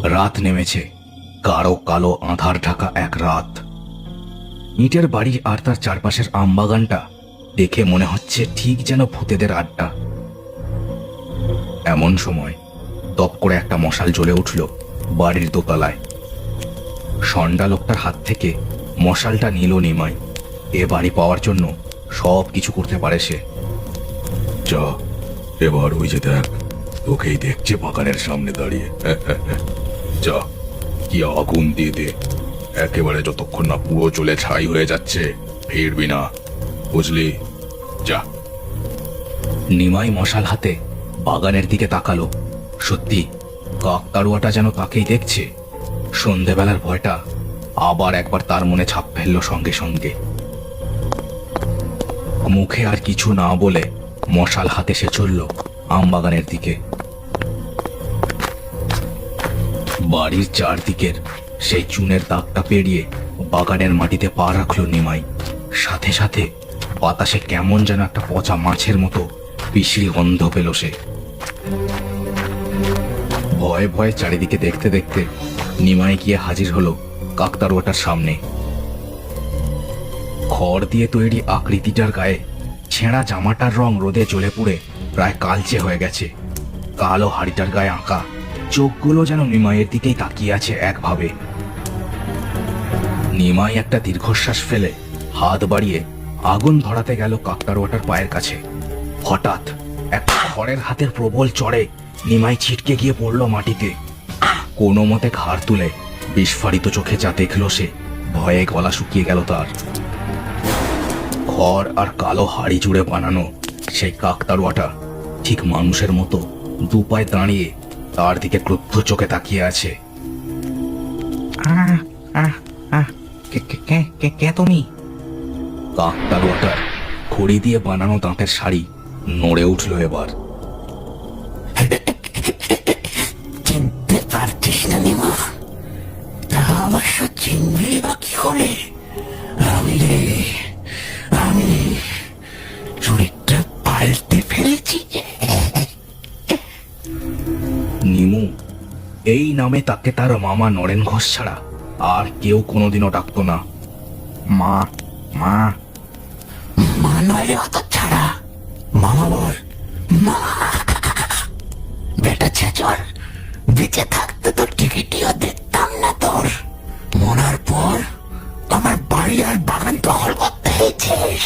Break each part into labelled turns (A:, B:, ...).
A: রাত নেমেছে, গাঢ় কালো আঁধার ঢাকা এক রাত। ইটের বাড়ি আর তার চারপাশের আমবাগানটা দেখে মনে হচ্ছে ঠিক যেন ভূতেদের আড্ডা। এমন সময় তপ করে একটা মশাল জ্বলে উঠল বাড়ির দোতলায়। ষণ্ডা লোকটার হাত থেকে মশালটা নিল নিমাই। এ বাড়ি পাওয়ার জন্য সব কিছু করতে পারে সে।
B: যা, এবার ওই যে দেখ, তোকেই দেখছে বাগানের সামনে দাঁড়িয়ে। যা, কি আগুন দিয়ে দে, একেবারে যতক্ষণ না পুরো চলে ছাই হয়ে যাচ্ছে ফিরবি না, বুঝলি? যা।
A: নিমাই মশাল হাতে বাগানের দিকে তাকালো। সত্যি কাকতাড়ুয়াটা যেন তাকেই দেখছে। সন্ধেবেলার ভয়টা আবার একবার তার মনে ছাপ ফেলল সঙ্গে সঙ্গে। মুখে আর কিছু না বলে মশাল হাতে সে চলল আমবাগানের দিকে। বাড়ির চারদিকের সেই চুনের দাগটা পেরিয়ে বাগানের মাটিতে পা রাখলো নিমাই। সাথে সাথে বাতাসে কেমন যেন একটা পচা মাছের মতো বিশ্রী গন্ধ পেল সে। ভয়ে ভয়ে চারিদিকে দেখতে দেখতে নিমাই গিয়ে হাজির হলো কাকতাড়ুয়াটার সামনে। খড় দিয়ে তৈরি আকৃতিটার গায়ে ছেঁড়া জামাটার রং রোদে জ্বলে পুড়ে প্রায় কালচে হয়ে গেছে। কালো হাড়িটার গায়ে আঁকা চোখগুলো যেন নিমাইয়ের দিকেই তাকিয়ে আছে একভাবে। নিমাই একটা দীর্ঘশ্বাস ফেলে হাত বাড়িয়ে আগুন ধরাতে গেল কাকতাড়ুয়াটার পায়ের কাছে। হঠাৎ একটা খড়ের হাতের প্রবল চড়ে নিমাই ছিটকে গিয়ে পড়ল মাটিতে। কোনো মতে ঘাড় তুলে বিস্ফারিত চোখে যা দেখল সে, ভয়ে গলা শুকিয়ে গেল তার। খড় আর কালো হাড়ি জুড়ে বানানো সেই কাকতাড়ুয়াটা ঠিক মানুষের মতো দুপায়ে দাঁড়িয়ে তার দিকে ক্রুদ্ধ চোখে তাকিয়ে আছে। কে তুমি? কাকতাড়ুয়াটার খড়ি দিয়ে বানানো দাঁতের শাড়ি নড়ে উঠল এবার।
C: চিনতে পারছিস না নিমা? তা অবশ্য চিনবি বা কি করে? আমি রে, আমি চরিত্র পাল্টে ফেলেছি।
A: নিমু এই নামে তাকে তার মামা নরেন ঘোষ ছাড়া আর কেউ কোনোদিনও ডাকত না। মা মা
C: মা নয় অত ছাড়া, মামা বল। মা বেটা ছেচর, বেঁচে থাকতে তোর টিকিটিও দেখতাম না তোর। মরার পর আমার বাড়ি আর বাগান দখল করতে হয়েছিস।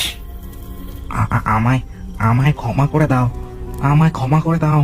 A: আমায় ক্ষমা করে দাও, আমায় ক্ষমা করে দাও।